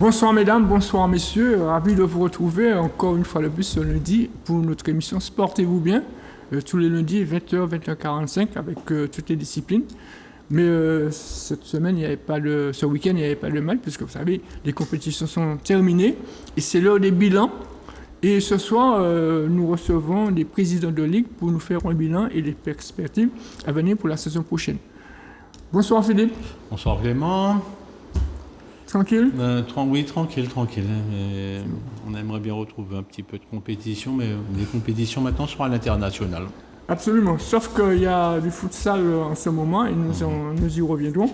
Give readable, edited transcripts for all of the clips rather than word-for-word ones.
Bonsoir mesdames, bonsoir messieurs, ravi de vous retrouver encore une fois le plus ce lundi pour notre émission Sportez-vous bien, tous les lundis 20h, 20h45 avec toutes les disciplines. Mais cette semaine, ce week-end, il n'y avait pas de mal puisque vous savez, les compétitions sont terminées et c'est l'heure des bilans. Et ce soir, nous recevons les présidents de ligue pour nous faire un bilan et les perspectives à venir pour la saison prochaine. Bonsoir Philippe. Bonsoir Clément. Tranquille? Oui, tranquille. Mais on aimerait bien retrouver un petit peu de compétition, mais les compétitions maintenant sont à l'international. Absolument, sauf qu'il y a du futsal en ce moment et nous y reviendrons.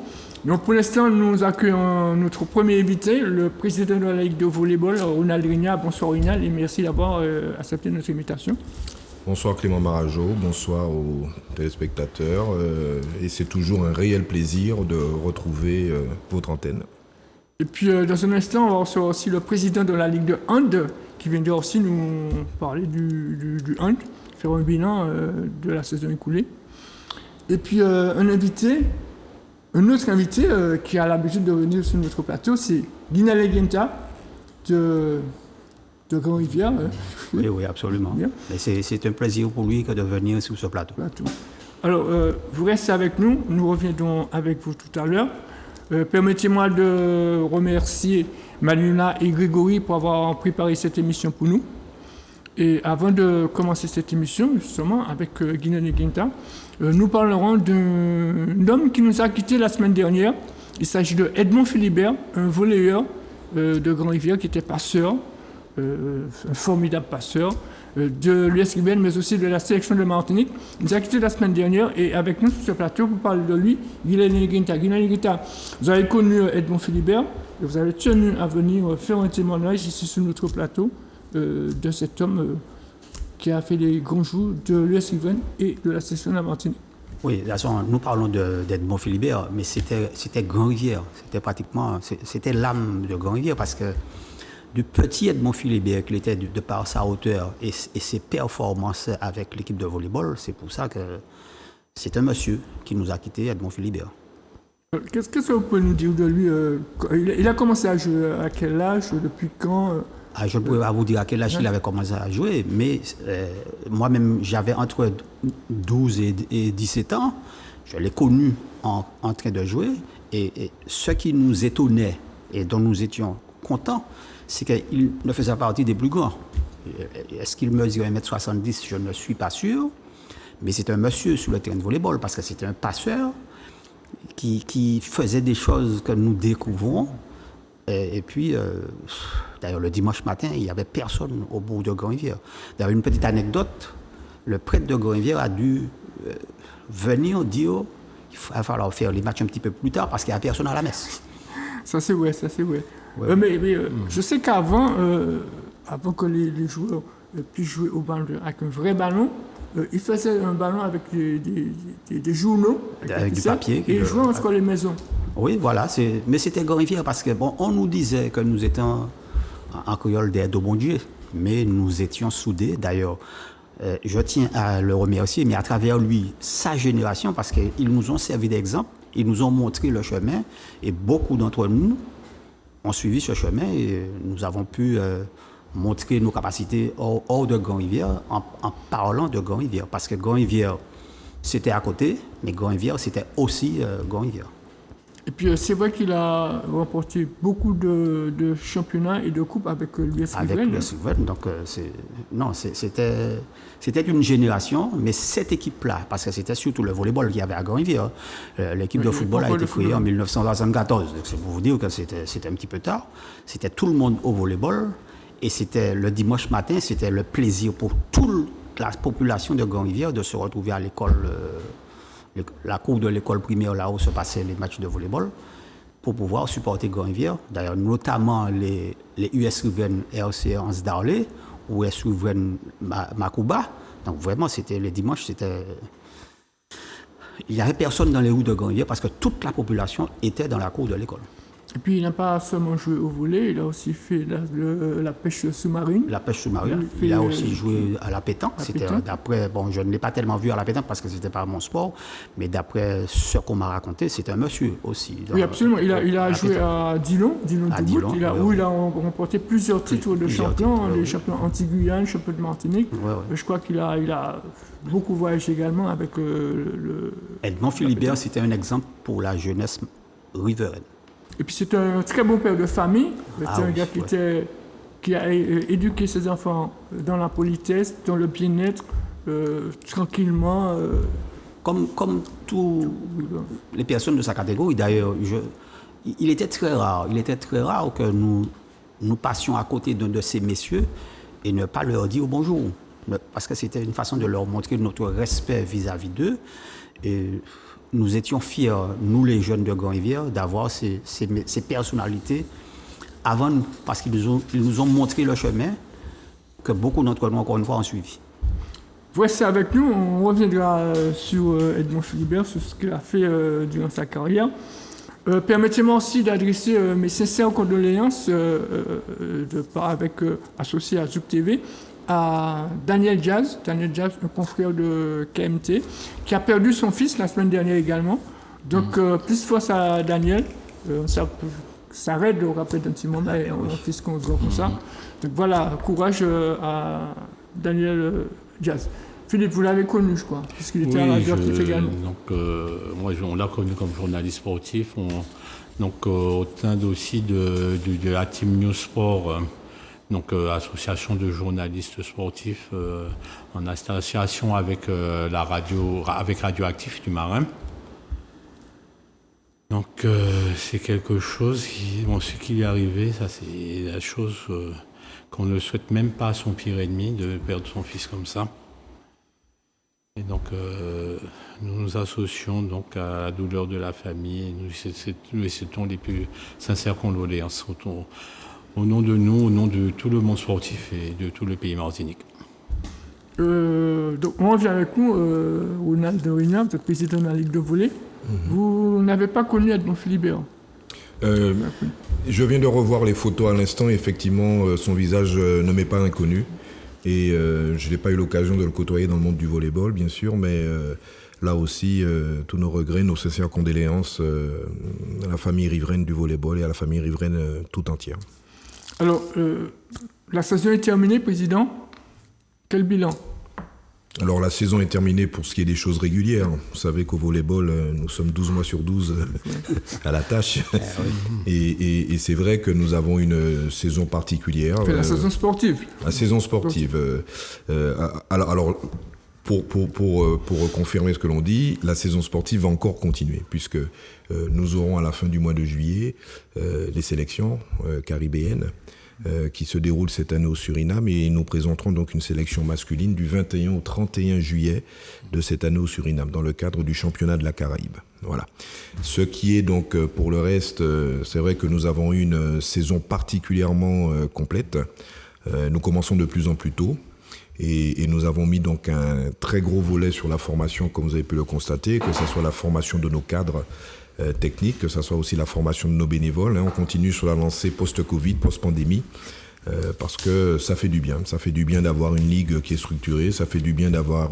Donc pour l'instant, nous accueillons notre premier invité, le président de la Ligue de volleyball, Ronald Rigna. Bonsoir Ronald et merci d'avoir accepté notre invitation. Bonsoir Clément Marajo, bonsoir aux téléspectateurs. Et c'est toujours un réel plaisir de retrouver votre antenne. Et puis dans un instant, on va recevoir aussi le président de la Ligue de hand qui viendra aussi nous parler du hand, faire un bilan de la saison écoulée. Et puis un autre invité qui a l'habitude de venir sur notre plateau, c'est Guinale Guenta de Grand-Rivière. Oui, absolument. C'est un plaisir pour lui que de venir sur ce plateau. Alors, vous restez avec nous, nous reviendrons avec vous tout à l'heure. Permettez-moi de remercier Malina et Grégory pour avoir préparé cette émission pour nous. Et avant de commencer cette émission, justement, avec Guinale Guenta, nous parlerons d'un homme qui nous a quittés la semaine dernière. Il s'agit de Edmond Philibert, un volleyeur de Grand-Rivière qui était passeur, un formidable passeur de l'US Rivière, mais aussi de la sélection de Martinique. Il nous a quittés la semaine dernière et avec nous sur ce plateau, pour parler de lui, Guinale Guenta. Guinale Guenta, vous avez connu Edmond Philibert et vous avez tenu à venir faire un témoignage ici sur notre plateau de cet homme qui a fait les grands jours de l'US Rivière et de la sélection de la Martinique. Oui, de toute façon, nous parlons d'Edmond Philibert, mais c'était Grand-Rivière. C'était l'âme de Grand-Rivière parce que du petit Edmond Philibert, qu'il était de par sa hauteur et ses performances avec l'équipe de volleyball, c'est pour ça que c'est un monsieur qui nous a quittés, Edmond Philibert. Qu'est-ce que vous pouvez nous dire de lui? Il a commencé à jouer à quel âge? Depuis quand? Je ne pourrais pas vous dire à quel âge il avait commencé à jouer, mais moi-même, j'avais entre 12 et 17 ans. Je l'ai connu en train de jouer. Et ce qui nous étonnait et dont nous étions contents, c'est qu'il ne faisait pas partie des plus grands. Est-ce qu'il mesurait 1m70? Je ne suis pas sûr. Mais c'est un monsieur sur le terrain de volleyball parce que c'était un passeur qui faisait des choses que nous découvrons. Et puis, d'ailleurs, le dimanche matin, il n'y avait personne au bout de Grand-Rivière. D'ailleurs, une petite anecdote, le prêtre de Grand-Rivière a dû venir dire qu'il va falloir faire les matchs un petit peu plus tard parce qu'il n'y a personne à la messe. Ça, c'est vrai. Ouais. Mais je sais qu'avant, avant que les joueurs puissent jouer au ballon avec un vrai ballon, ils faisaient un ballon avec des journaux, avec du papier. Et ils jouaient entre les maisons. Oui, voilà. Mais c'était Grand-Rivière parce que, on nous disait que nous étions en créole des bon Dieu, mais nous étions soudés. D'ailleurs, je tiens à le remercier, mais à travers lui, sa génération, parce qu'ils nous ont servi d'exemple, ils nous ont montré le chemin, et beaucoup d'entre nous ont suivi ce chemin, et nous avons pu montrer nos capacités hors de Grand-Rivière en parlant de Grand-Rivière, parce que Grand-Rivière, c'était à côté, mais Grand-Rivière, c'était aussi Grand-Rivière. Et puis c'est vrai qu'il a remporté beaucoup de championnats et de coupes avec l'US Rivière. Avec l'US Rivière, donc c'était une génération, mais cette équipe-là, parce que c'était surtout le volleyball qu'il y avait à Grand-Rivière, l'équipe de football a été créée en 1974, donc c'est pour vous dire que c'était un petit peu tard. C'était tout le monde au volleyball, et c'était le dimanche matin, c'était le plaisir pour toute la population de Grand-Rivière de se retrouver à l'école. La cour de l'école primaire, là où se passaient les matchs de volleyball, pour pouvoir supporter Grand-Rivière. D'ailleurs, notamment les US Rivière RC Ansdarlé ou US Rivière Makuba. Donc vraiment, c'était les dimanches, il n'y avait personne dans les rues de Grand-Rivière parce que toute la population était dans la cour de l'école. Et puis il n'a pas seulement joué au volley, il a aussi fait la pêche sous-marine. La pêche sous-marine. Il Il a fait, aussi joué à la pétanque. C'était d'après, bon, je ne l'ai pas tellement vu à la pétanque parce que c'était pas mon sport, mais d'après ce qu'on m'a raconté, c'est un monsieur aussi. Oui, absolument. Il a joué à Dillon, À Dubut, Dillon, où il a remporté plusieurs titres de champion, les champions anti-Guyane, champion de Martinique. Je crois qu'il a beaucoup voyagé également avec le. Edmond Philibert, c'était un exemple pour la jeunesse riveraine. Et puis c'est un très bon père de famille. C'est un gars qui a éduqué ses enfants dans la politesse, dans le bien-être, tranquillement. Comme tous les personnes de sa catégorie, d'ailleurs, il était très rare que nous passions à côté d'un de ces messieurs et ne pas leur dire bonjour. Parce que c'était une façon de leur montrer notre respect vis-à-vis d'eux. Et nous étions fiers, nous les jeunes de Grand-Rivière, d'avoir ces personnalités avant nous, parce qu'ils nous ont montré le chemin que beaucoup d'entre nous, encore une fois, ont suivi. Voici avec nous, on reviendra sur Edmond Philibert, sur ce qu'il a fait durant sa carrière. Permettez-moi aussi d'adresser mes sincères condoléances, associé à Zouk TV, à Daniel Jazz, un confrère de KMT, qui a perdu son fils la semaine dernière également. Donc, plus force à Daniel. Ça s'arrête au rappel d'un petit moment, un fils qu'on voit comme ça. Donc voilà, courage à Daniel Jazz. Philippe, vous l'avez connu, je crois, puisqu'il était à la radio actif également. Donc, moi, on l'a connu comme journaliste sportif. Au sein aussi de la Team News Sport, association de journalistes sportifs en association avec la radio, avec Radioactif du Marin. Donc c'est quelque chose ce qui lui est arrivé, ça c'est la chose qu'on ne souhaite même pas à son pire ennemi, de perdre son fils comme ça. Et donc nous nous associons donc à la douleur de la famille et nous souhaitons les plus sincères condoléances au nom de nous, au nom de tout le monde sportif et de tout le pays martinique. Donc on revient avec vous, Ronald Rina, vous êtes président de la Ligue de volley. Vous n'avez pas connu Edmond Philibert? Je viens de revoir les photos à l'instant. Effectivement, son visage ne m'est pas inconnu. Et je n'ai pas eu l'occasion de le côtoyer dans le monde du volleyball, bien sûr, mais là aussi, tous nos regrets, nos sincères condoléances à la famille riveraine du volleyball et à la famille riveraine tout entière. Alors, la saison est terminée, Président. Quel bilan? Alors, la saison est terminée pour ce qui est des choses régulières. Vous savez qu'au volleyball, nous sommes 12 mois sur 12 à la tâche. Et c'est vrai que nous avons une saison particulière. La saison sportive. La saison sportive. Alors pour confirmer ce que l'on dit, la saison sportive va encore continuer, puisque nous aurons à la fin du mois de juillet les sélections caribéennes qui se déroulent cette année au Suriname, et nous présenterons donc une sélection masculine du 21 au 31 juillet de cette année au Suriname, dans le cadre du championnat de la Caraïbe. Voilà. Ce qui est donc pour le reste, c'est vrai que nous avons eu une saison particulièrement complète. Nous commençons de plus en plus tôt. Et nous avons mis donc un très gros volet sur la formation, comme vous avez pu le constater, que ce soit la formation de nos cadres techniques, que ce soit aussi la formation de nos bénévoles. On continue sur la lancée post-Covid, post-pandémie, parce que ça fait du bien. Ça fait du bien d'avoir une ligue qui est structurée, ça fait du bien d'avoir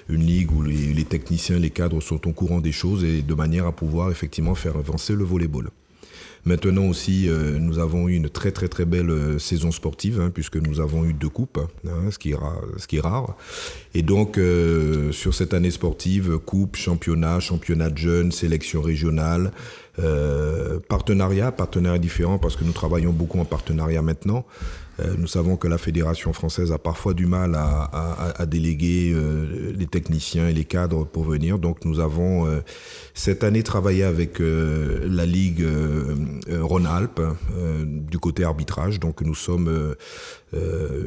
une ligue où les techniciens, les cadres sont au courant des choses, et de manière à pouvoir effectivement faire avancer le volleyball. Maintenant aussi, nous avons eu une très très très belle saison sportive, puisque nous avons eu 2 coupes, ce qui est rare. Et donc, sur cette année sportive, coupe, championnat de jeunes, sélection régionale, partenariat différent, parce que nous travaillons beaucoup en partenariat maintenant. Nous savons que la Fédération française a parfois du mal à déléguer les techniciens et les cadres pour venir. Donc nous avons cette année travaillé avec la Ligue Rhône-Alpes du côté arbitrage. Donc nous sommes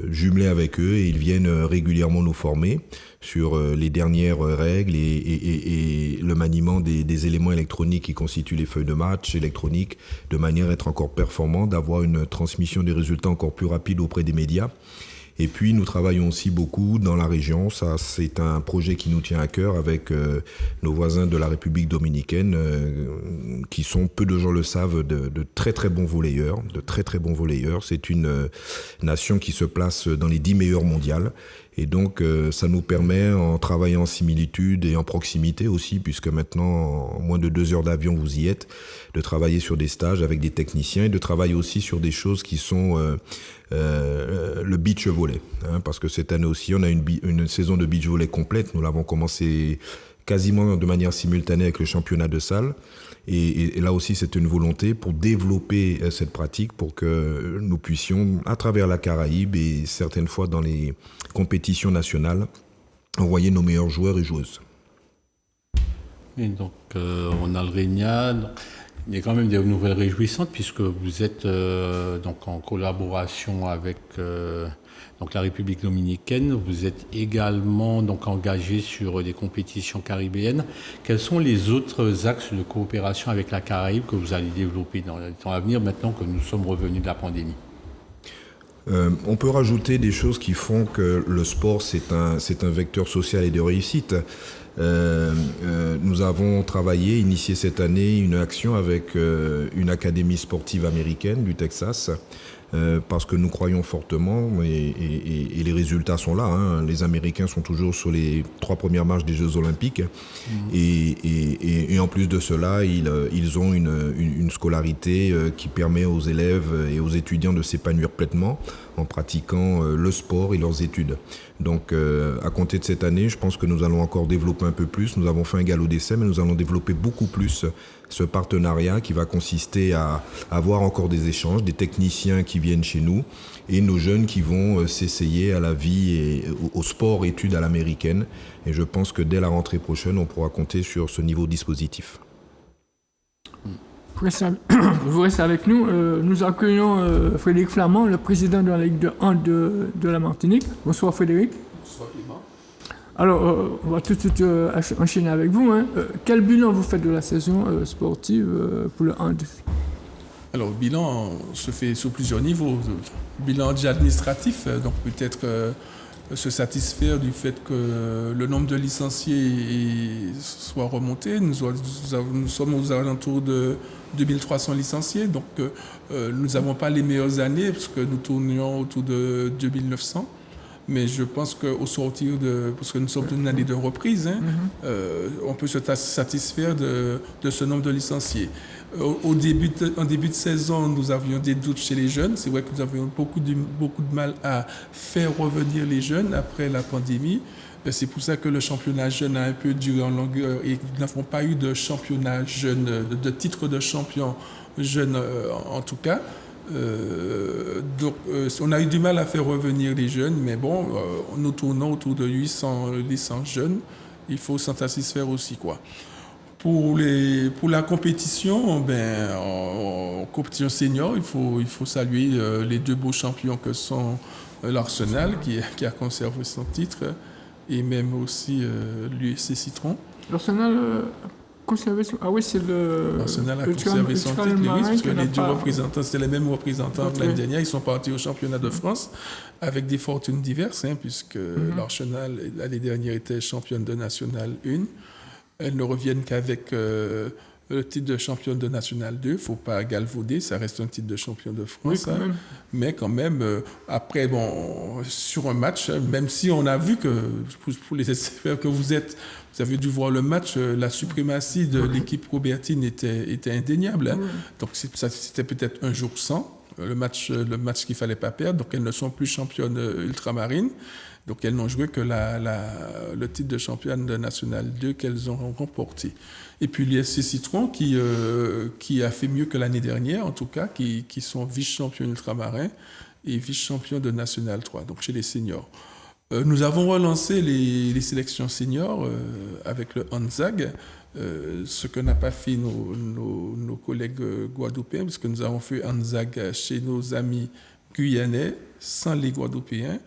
jumelés avec eux, et ils viennent régulièrement nous former sur les dernières règles et le maniement des éléments électroniques qui constituent les feuilles de match électroniques, de manière à être encore performant, d'avoir une transmission des résultats encore plus rapide auprès des médias. Et puis nous travaillons aussi beaucoup dans la région. Ça, c'est un projet qui nous tient à cœur avec nos voisins de la République dominicaine, qui sont, peu de gens le savent, de très très bons volleyeurs, C'est une nation qui se place dans les 10 meilleurs mondiales. Et donc, ça nous permet, en travaillant en similitude et en proximité aussi, puisque maintenant, en moins de 2 heures d'avion, vous y êtes, de travailler sur des stages avec des techniciens et de travailler aussi sur des choses qui sont le beach volley. Parce que cette année aussi, on a une saison de beach volley complète. Nous l'avons commencé quasiment de manière simultanée avec le championnat de salle. Et là aussi, c'est une volonté pour développer cette pratique, pour que nous puissions, à travers la Caraïbe et certaines fois dans les compétitions nationales, envoyer nos meilleurs joueurs et joueuses. Et donc, on a le RENIA. Il y a quand même des nouvelles réjouissantes, puisque vous êtes donc en collaboration avec donc la République dominicaine. Vous êtes également donc engagé sur des compétitions caribéennes. Quels sont les autres axes de coopération avec la Caraïbe que vous allez développer dans le temps à venir, maintenant que nous sommes revenus de la pandémie? On peut rajouter des choses qui font que le sport, c'est un vecteur social et de réussite. Nous avons initié cette année une action avec une académie sportive américaine du Texas, parce que nous croyons fortement, et les résultats sont là. Les Américains sont toujours sur les 3 premières marches des Jeux Olympiques. Et en plus de cela, ils ont une scolarité qui permet aux élèves et aux étudiants de s'épanouir pleinement en pratiquant le sport et leurs études. Donc, à compter de cette année, je pense que nous allons encore développer un peu plus. Nous avons fait un galop d'essai, mais nous allons développer beaucoup plus ce partenariat qui va consister à avoir encore des échanges, des techniciens qui viennent chez nous et nos jeunes qui vont s'essayer à la vie et au sport études à l'américaine. Et je pense que dès la rentrée prochaine, on pourra compter sur ce niveau dispositif. Vous restez avec nous. Nous accueillons Frédéric Flamand, le président de la Ligue de hand de la Martinique. Bonsoir Frédéric. Bonsoir Clément. Alors, on va tout de suite enchaîner avec vous. Quel bilan vous faites de la saison sportive pour le hand? Alors, le bilan se fait sur plusieurs niveaux. Bilan déjà administratif, donc peut-être se satisfaire du fait que le nombre de licenciés soit remonté. Nous sommes aux alentours de 2300 licenciés, donc nous n'avons pas les meilleures années, parce que nous tournions autour de 2900. Mais je pense qu'au sortir parce que nous sommes dans une année de reprise, on peut se satisfaire de ce nombre de licenciés. En début de saison, nous avions des doutes chez les jeunes. C'est vrai que nous avions beaucoup de mal à faire revenir les jeunes après la pandémie. C'est pour ça que le championnat jeune a un peu duré en longueur et nous n'avons pas eu de championnat jeune, de titre de champion jeune en tout cas. Donc, on a eu du mal à faire revenir les jeunes, mais bon, nous tournons autour de 800 licences jeunes. Il faut s'en satisfaire aussi, quoi. Pour la compétition, en compétition senior, il faut saluer les 2 beaux champions que sont l'Arsenal, qui a conservé son titre, et même aussi l'USC Citron. L'Arsenal ah oui, c'est le... L'Arsenal a conservé son titre, oui, parce que les 2 représentants, c'était les mêmes représentants que l'année dernière. Ils sont partis au championnat de France avec des fortunes diverses, puisque l'Arsenal, l'année dernière, était championne de National 1. Elles ne reviennent qu'avec le titre de championne de National 2. Il ne faut pas galvauder, ça reste un titre de champion de France. Oui, même. Mais quand même, après, sur un match, même si on a vu que, pour les experts que vous êtes, vous avez dû voir le match, la suprématie de l'équipe Robertine était indéniable. Donc c'était peut-être un jour sans, le match qu'il ne fallait pas perdre. Donc elles ne sont plus championnes ultramarines. Donc elles n'ont joué que le titre de championne de National 2 qu'elles ont remporté. Et puis l'USC Citron qui a fait mieux que l'année dernière, en tout cas, qui sont vice-champions ultramarins et vice-champions de National 3, donc chez les seniors. Nous avons relancé les sélections seniors avec le Hanzag, ce que n'a pas fait nos collègues guadeloupéens, parce que nous avons fait Hanzag chez nos amis guyanais, sans les Guadeloupéens,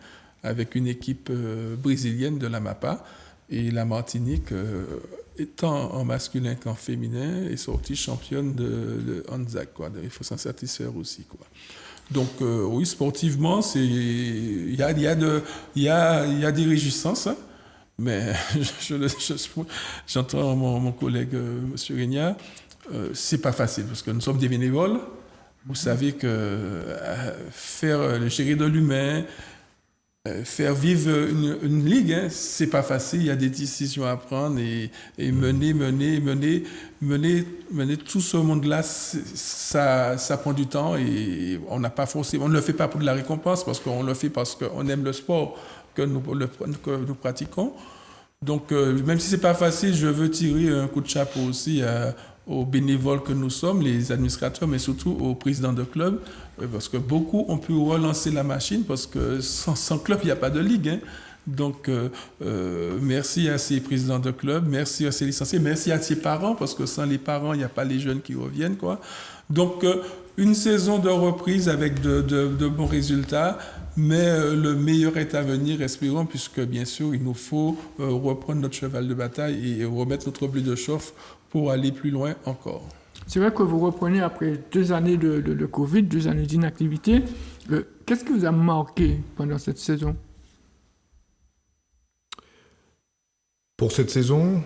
avec une équipe brésilienne de la MAPA. Et la Martinique, étant en masculin qu'en féminin, est sortie championne de Hanzag. Il faut s'en satisfaire aussi, quoi. Donc oui, sportivement, il y a des réjouissances, hein, mais j'entends mon collègue M. Régnard, c'est pas facile parce que nous sommes des bénévoles. Vous savez que gérer de l'humain, faire vivre une ligue, hein, c'est pas facile. Il y a des décisions à prendre et mener tout ce monde-là, ça prend du temps et on ne le fait pas pour de la récompense parce qu'on le fait parce qu'on aime le sport que nous pratiquons. Donc, même si c'est pas facile, je veux tirer un coup de chapeau aussi aux bénévoles que nous sommes, les administrateurs, mais surtout aux présidents de club, parce que beaucoup ont pu relancer la machine, parce que sans club, il n'y a pas de ligue. Hein. Donc, merci à ces présidents de club, merci à ces licenciés, merci à ces parents, parce que sans les parents, il n'y a pas les jeunes qui reviennent, quoi. Donc, une saison de reprise avec de bons résultats, mais le meilleur est à venir, espérons, puisque bien sûr, il nous faut reprendre notre cheval de bataille et remettre notre blé de chauffe pour aller plus loin encore. C'est vrai que vous reprenez après 2 années de Covid, 2 années d'inactivité. Qu'est-ce qui vous a marqué pendant cette saison? Pour cette saison,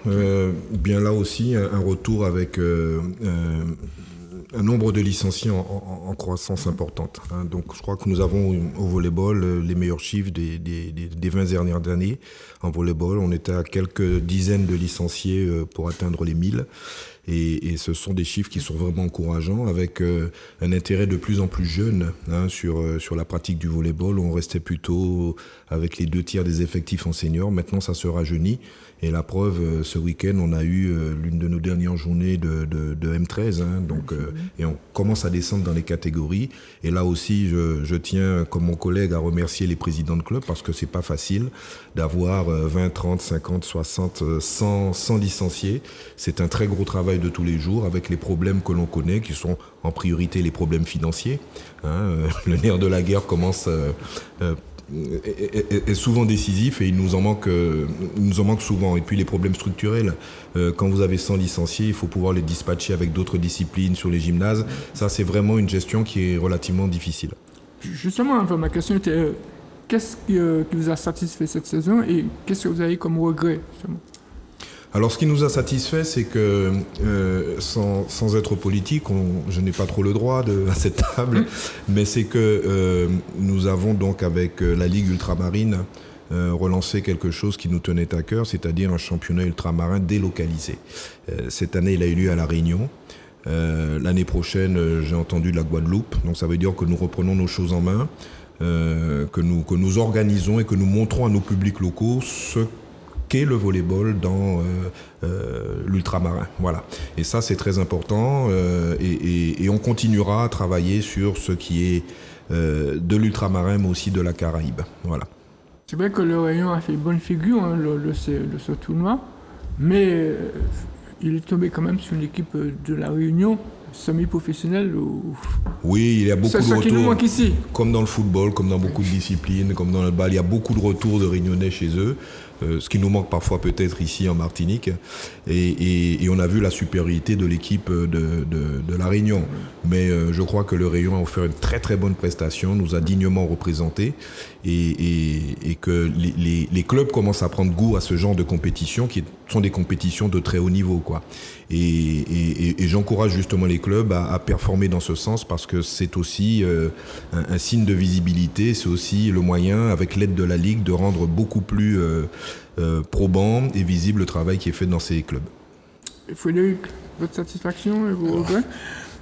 bien là aussi, un retour avec un nombre de licenciés en croissance importante. Hein. Donc je crois que nous avons au volleyball les meilleurs chiffres des 20 dernières années. En volleyball, on était à quelques dizaines de licenciés pour atteindre les 1000. Et ce sont des chiffres qui sont vraiment encourageants, avec un intérêt de plus en plus jeune sur la pratique du volleyball. On restait plutôt avec les 2/3 des effectifs en seniors. Maintenant, ça se rajeunit. Et la preuve, ce week-end, on a eu l'une de nos dernières journées de M13. Hein, donc, et on commence à descendre dans les catégories. Et là aussi, je tiens, comme mon collègue, à remercier les présidents de club parce que c'est pas facile d'avoir 20, 30, 50, 60, 100 licenciés. C'est un très gros travail de tous les jours avec les problèmes que l'on connaît, qui sont en priorité les problèmes financiers. Hein, le nerf de la guerre commence... est souvent décisif et il nous en manque souvent. Et puis les problèmes structurels, quand vous avez 100 licenciés, il faut pouvoir les dispatcher avec d'autres disciplines sur les gymnases. Ça, c'est vraiment une gestion qui est relativement difficile. Justement, ma question était, qu'est-ce qui vous a satisfait cette saison et qu'est-ce que vous avez comme regret, justement? Alors, ce qui nous a satisfait, c'est que, sans être politique, je n'ai pas trop le droit à cette table, mais c'est que nous avons donc, avec la Ligue ultramarine, relancé quelque chose qui nous tenait à cœur, c'est-à-dire un championnat ultramarin délocalisé. Cette année, il a eu lieu à La Réunion. L'année prochaine, j'ai entendu la Guadeloupe. Donc, ça veut dire que nous reprenons nos choses en main, que nous organisons et que nous montrons à nos publics locaux ce qu'est le volleyball dans l'ultramarin. Voilà. Et ça, c'est très important. Et on continuera à travailler sur ce qui est de l'ultramarin, mais aussi de la Caraïbe. Voilà. C'est vrai que le Réunion a fait bonne figure, hein, ce tournoi, mais il est tombé quand même sur une équipe de la Réunion semi-professionnelle. Oui, il y a beaucoup de retours. C'est ça qui nous manque ici. Comme dans le football, comme dans beaucoup de disciplines, comme dans le bal, il y a beaucoup de retours de Réunionnais chez eux. Ce qui nous manque parfois peut-être ici en Martinique. Et on a vu la supériorité de l'équipe de la Réunion. Mais je crois que le Réunion a offert une très très bonne prestation, nous a dignement représentés et que les clubs commencent à prendre goût à ce genre de compétitions qui sont des compétitions de très haut niveau, quoi. Et j'encourage justement les clubs à performer dans ce sens parce que c'est aussi un signe de visibilité, c'est aussi le moyen, avec l'aide de la Ligue, de rendre beaucoup plus probant et visible le travail qui est fait dans ces clubs. Frédéric, votre satisfaction et vos regrets?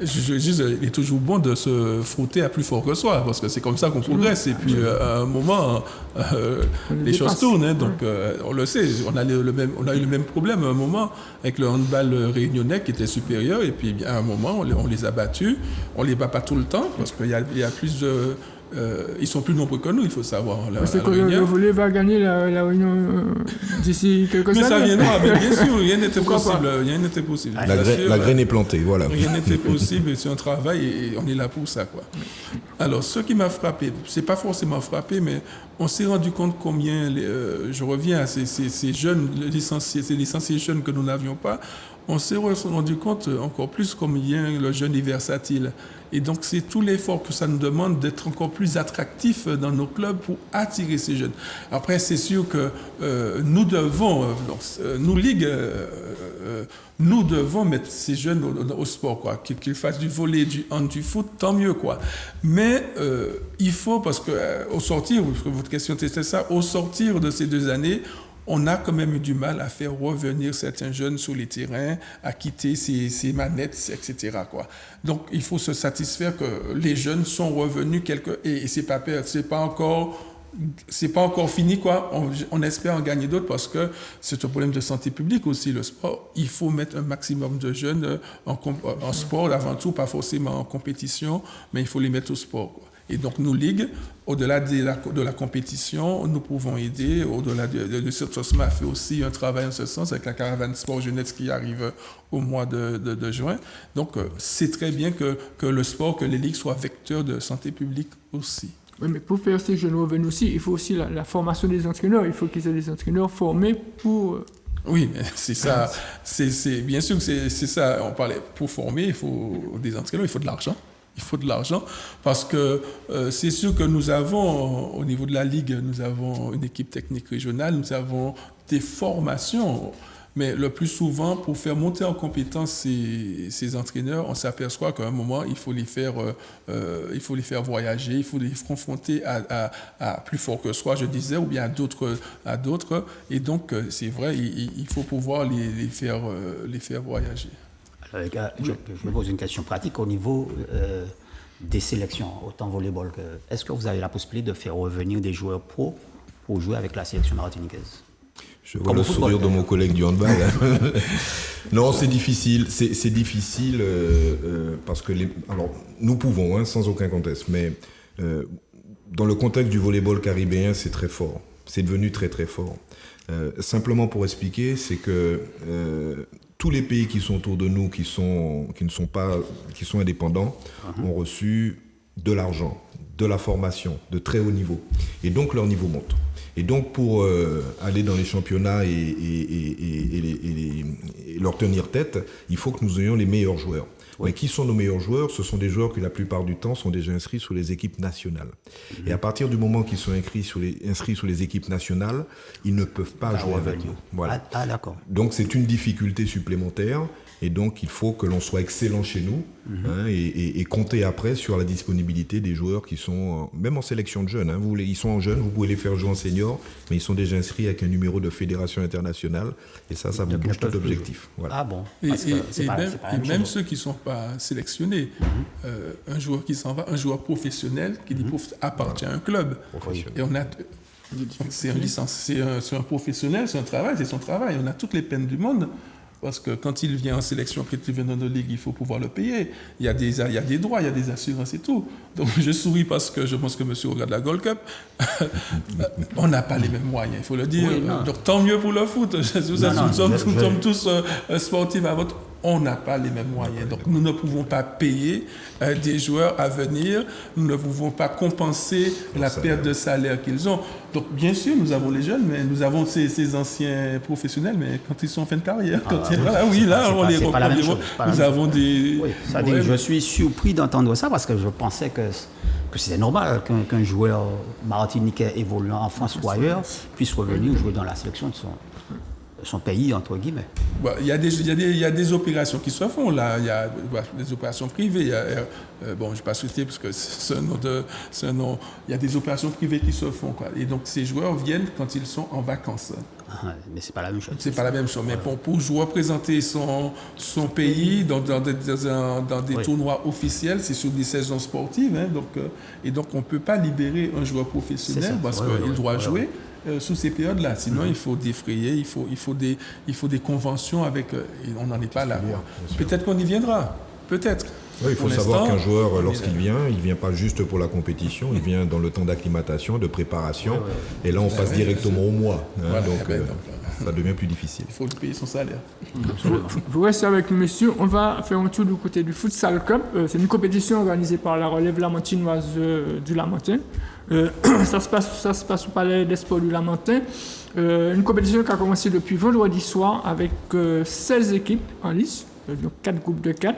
Il est toujours bon de se frotter à plus fort que soi, parce que c'est comme ça qu'on progresse. Et puis, à un moment, les choses tournent. Hein, donc, on le sait, on a eu le même problème à un moment avec le handball réunionnais qui était supérieur. Et puis, à un moment, on les a battus. On ne les bat pas tout le temps, parce qu'il y a plus de... ils sont plus nombreux que nous, il faut savoir. C'est que le volley va gagner la Réunion d'ici quelques années. Mais ça viendra, mais bien sûr, rien n'était possible. Rien n'était possible. La graine est plantée, voilà. Rien n'était possible, c'est un travail et on est là pour ça, quoi. Alors, ce qui m'a frappé, c'est pas forcément frappé, mais on s'est rendu compte combien, je reviens à ces jeunes licenciés, ces licenciés jeunes que nous n'avions pas, on s'est rendu compte encore plus combien le jeune est versatile. Et donc, c'est tout l'effort que ça nous demande d'être encore plus attractifs dans nos clubs pour attirer ces jeunes. Après, c'est sûr que nous devons, nous, Ligue, nous devons mettre ces jeunes au sport, quoi. Qu'ils fassent du volley, du hand, du foot, tant mieux, quoi. Mais il faut, parce que au sortir, votre question c'était ça, au sortir de ces 2 années, on a quand même eu du mal à faire revenir certains jeunes sur les terrains, à quitter ces manettes, etc., quoi. Donc, il faut se satisfaire que les jeunes sont revenus et c'est pas encore fini, quoi. On espère en gagner d'autres parce que c'est un problème de santé publique aussi, le sport. Il faut mettre un maximum de jeunes en sport, avant tout, pas forcément en compétition, mais il faut les mettre au sport, quoi. Et donc, nous, Ligue, au-delà de la compétition, nous pouvons aider. Au-delà de Sotosma a fait aussi un travail en ce sens avec la caravane sport jeunesse qui arrive au mois de juin. Donc, c'est très bien que le sport, que les ligues soient vecteurs de santé publique aussi. Oui, mais pour faire ces jeunes revenus aussi, il faut aussi la formation des entraîneurs. Il faut qu'ils aient des entraîneurs formés pour... Oui, c'est ça. Bien sûr que c'est ça. On parlait, pour former, il faut des entraîneurs, il faut de l'argent. Il faut de l'argent parce que c'est sûr que nous avons, au niveau de la Ligue, nous avons une équipe technique régionale, nous avons des formations, mais le plus souvent, pour faire monter en compétence ces entraîneurs, on s'aperçoit qu'à un moment, il faut les faire voyager, il faut les confronter à plus fort que soi, je disais, ou bien à d'autres. Et donc, c'est vrai, il faut pouvoir les faire voyager. Je me pose une question pratique au niveau des sélections, autant volleyball que... Est-ce que vous avez la possibilité de faire revenir des joueurs pro pour jouer avec la sélection martiniquaise? Je vois le sourire de mon collègue du handball. Non, c'est difficile. C'est difficile parce que... Alors, nous pouvons, sans aucun contexte, mais dans le contexte du volleyball caribéen, c'est très fort. C'est devenu très, très fort. Simplement pour expliquer, c'est que... tous les pays qui sont autour de nous, qui sont indépendants, ont reçu de l'argent, de la formation, de très haut niveau. Et donc, leur niveau monte. Et donc, pour aller dans les championnats et leur tenir tête, il faut que nous ayons les meilleurs joueurs. Oui. Mais qui sont nos meilleurs joueurs? Ce sont des joueurs qui, la plupart du temps, sont déjà inscrits sur les équipes nationales. Et à partir du moment qu'ils sont inscrits sur les équipes nationales, ils ne peuvent pas jouer avec nous. Voilà. D'accord. Donc, c'est une difficulté supplémentaire. Et donc, il faut que l'on soit excellent chez nous et compter après sur la disponibilité des joueurs qui sont, même en sélection de jeunes. Ils sont en jeunes, vous pouvez les faire jouer en senior, mais ils sont déjà inscrits avec un numéro de fédération internationale. Et ça vous bouge tout objectif. Voilà. Ah bon. Même ceux qui ne sont pas sélectionnés, un joueur qui s'en va, un joueur professionnel qui appartient à un club. Et on a... C'est un professionnel, c'est un travail, c'est son travail. On a toutes les peines du monde. Parce que quand il vient en sélection, quand il vient dans nos ligues, il faut pouvoir le payer. Il y a des droits, il y a des assurances et tout. Donc je souris parce que je pense que monsieur regarde la Gold Cup. On n'a pas les mêmes moyens, il faut le dire. Oui, donc tant mieux pour le foot. Nous sommes tous sportifs à votre... On n'a pas les mêmes moyens. Donc, nous ne pouvons pas payer des joueurs à venir. Nous ne pouvons pas compenser la perte de salaire qu'ils ont. Donc, bien sûr, nous avons les jeunes, mais nous avons ces anciens professionnels, mais quand ils sont en fin de carrière, on les reprend. Nous avons des... Oui, je suis surpris d'entendre ça parce que je pensais que c'était normal qu'un joueur martiniquais évoluant en France ou ailleurs puisse revenir jouer dans la sélection de son pays, entre guillemets. Il y a des opérations qui se font là. Il y a des opérations privées. Je ne vais pas citer parce que c'est un nom. Il y a des opérations privées qui se font, quoi. Et donc ces joueurs viennent quand ils sont en vacances. Mais c'est pas la même chose. C'est pas la même chose. Mais pour représenter son pays dans des tournois officiels, c'est sur des saisons sportives. Et donc on ne peut pas libérer un joueur professionnel parce qu'il doit jouer. Sous ces périodes-là. Sinon, il faut défrayer, il faut des conventions avec... on n'en est pas là. Peut-être qu'on y viendra. Peut-être. Oui, il faut Pour savoir l'instant, qu'un joueur, on est lorsqu'il là. vient, il ne vient pas juste pour la compétition, il vient dans le temps d'acclimatation, de préparation. Et là, on passe directement au mois. Hein, Voilà, donc, donc, ça devient plus difficile. il faut lui payer son salaire. Vous restez avec nous, messieurs. On va faire un tour du côté du Futsal Cup. C'est une compétition organisée par la relève lamantinoise du Lamentin. Ça se passe au Palais des Sports du Lamentin. Une compétition qui a commencé depuis vendredi soir avec 16 équipes en lice, donc 4 groupes de 4.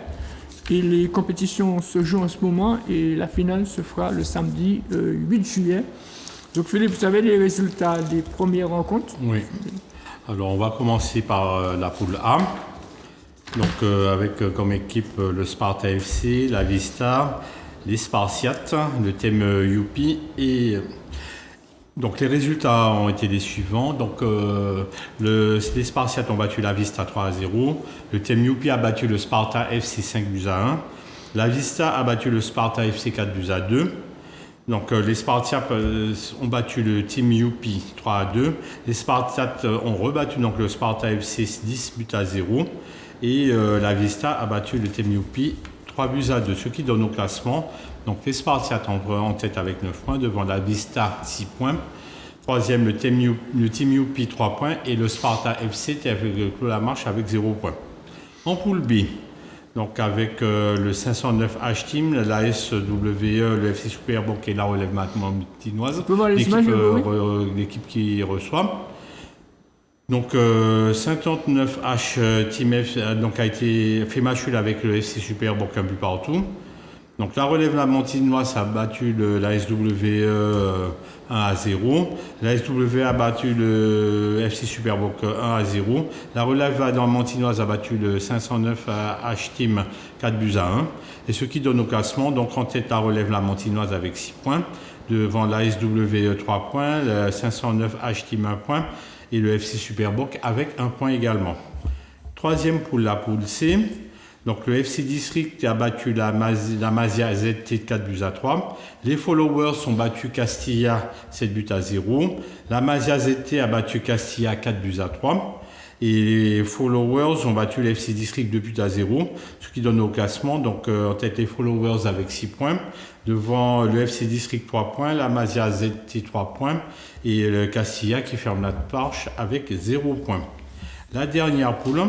Et les compétitions se jouent en ce moment et la finale se fera le samedi 8 juillet. Donc Philippe, vous avez les résultats des premières rencontres? Oui. Alors on va commencer par la poule A. Donc avec comme équipe le Sparta FC, la Vista, les Spartiates, le Thème Youpi et donc les résultats ont été les suivants. Donc les Spartiates ont battu la Vista 3-0, le Thème Youpi a battu le Sparta FC 5-1, la Vista a battu le Sparta FC 4-2. Donc les Spartiates ont battu le Team Youpi 3-2. Les Spartiates ont rebattu donc le Sparta FC 10-0. Et la Vista a battu le Team Youpi 3-2. Ce qui donne au classement. Donc les Spartiates en tête avec 9 points. Devant la Vista 6 points. Troisième le Team Youpi 3 points. Et le Sparta FC qui a clos la marche avec 0 points. En poule B. Donc avec le 509 H-Team, la SWE, le FC Superboc et la relève matinoise, l'équipe qui reçoit. Donc 509 H-Team donc a été fait match nul avec le FC Superboc un but partout. Donc la relève lamantinoise a battu la SWE 1-0. La SWE a battu le FC Superboc 1-0. La relève lamantinoise a battu le 509 H-Team 4-1. Et ce qui donne au classement, donc en tête la relève lamantinoise avec 6 points. Devant la SWE 3 points, le 509 H-Team 1 point et le FC Superboc avec 1 point également. Troisième poule, la poule C. Donc le FC District a battu la Masia ZT 4-3. Les Followers ont battu Castilla 7-0. La Masia ZT a battu Castilla 4-3. Et les Followers ont battu le FC District 2-0. Ce qui donne au classement. Donc en tête les Followers avec 6 points. Devant le FC District 3 points. La Masia ZT 3 points. Et le Castilla qui ferme la marche avec 0 points. La dernière poule.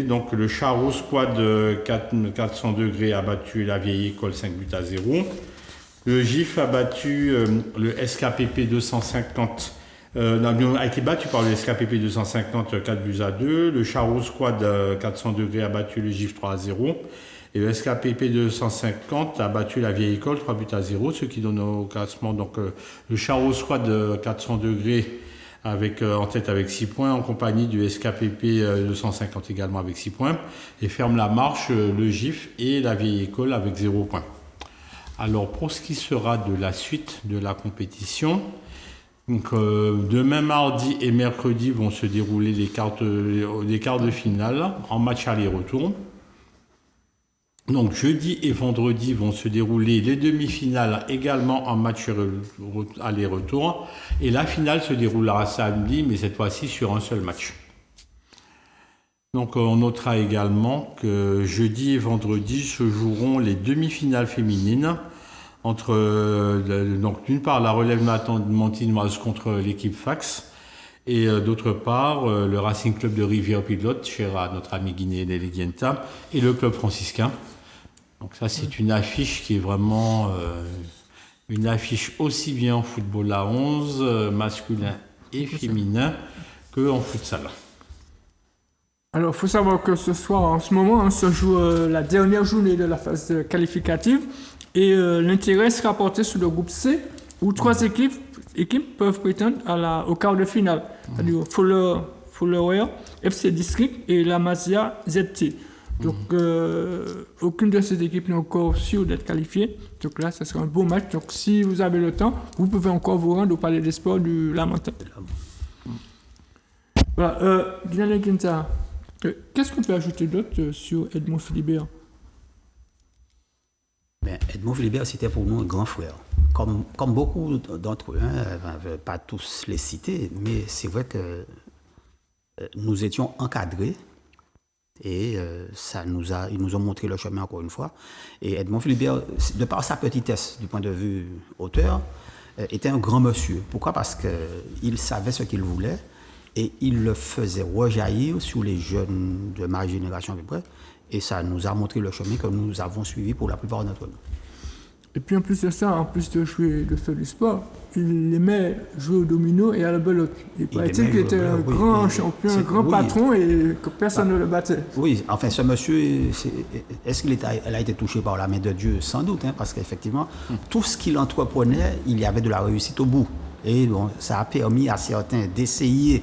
Donc le Charo Squad 400 degrés a battu la vieille école 5-0. Le GIF a battu le SKPP 250. A été battu par le SKPP 250 4-2. Le Charo Squad 400 degrés a battu le GIF 3-0. Et le SKPP 250 a battu la vieille école 3-0. Ce qui donne au classement donc le Charo Squad 400 degrés en tête avec 6 points, en compagnie du SKPP 250 également avec 6 points, et ferme la marche le GIF et la vieille école avec 0 points. Alors pour ce qui sera de la suite de la compétition, donc, demain mardi et mercredi vont se dérouler les quarts de finale en match aller-retour. Donc jeudi et vendredi vont se dérouler les demi-finales également en match aller-retour. Et la finale se déroulera samedi, mais cette fois-ci sur un seul match. Donc on notera également que jeudi et vendredi se joueront les demi-finales féminines entre donc d'une part la relève matinoise contre l'équipe Fax et d'autre part le Racing Club de Rivière-Pilote, cher à notre ami guinéen Elegienta, et le club franciscain. Donc ça, c'est une affiche qui est vraiment une affiche aussi bien en football à 11, masculin et féminin, qu'en futsal. Alors, il faut savoir que ce soir, en ce moment, on se joue la dernière journée de la phase qualificative et l'intérêt sera porté sur le groupe C, où 3 équipes peuvent prétendre au quart de finale, c'est-à-dire Follower, FC District et la Masia ZT. Donc, aucune de ces équipes n'est encore sûre d'être qualifiée. Donc là, ça sera un beau match. Donc, si vous avez le temps, vous pouvez encore vous rendre au Palais des Sports du Lamentin. Voilà. Guinale Quinta, qu'est-ce qu'on peut ajouter d'autre sur Edmond Philibert? Edmond Philibert, c'était pour nous un grand frère. Comme beaucoup d'entre eux, je ne vais pas tous les citer, mais c'est vrai que nous étions encadrés Et ils nous ont montré le chemin encore une fois. Et Edmond Philibert, de par sa petitesse du point de vue auteur, était un grand monsieur. Pourquoi? Parce qu'il savait ce qu'il voulait et il le faisait rejaillir sur les jeunes de ma génération à peu près. Et ça nous a montré le chemin que nous avons suivi pour la plupart d'entre nous. Et puis en plus de ça, en plus de faire du sport, il aimait jouer au domino et à la belote. Il paraît-il qu'il était un grand champion, un grand patron et que personne ne le battait. Oui, enfin ce monsieur, est-ce qu'il a été touché par la main de Dieu? Sans doute, hein, parce qu'effectivement, tout ce qu'il entreprenait, il y avait de la réussite au bout. Et bon, ça a permis à certains d'essayer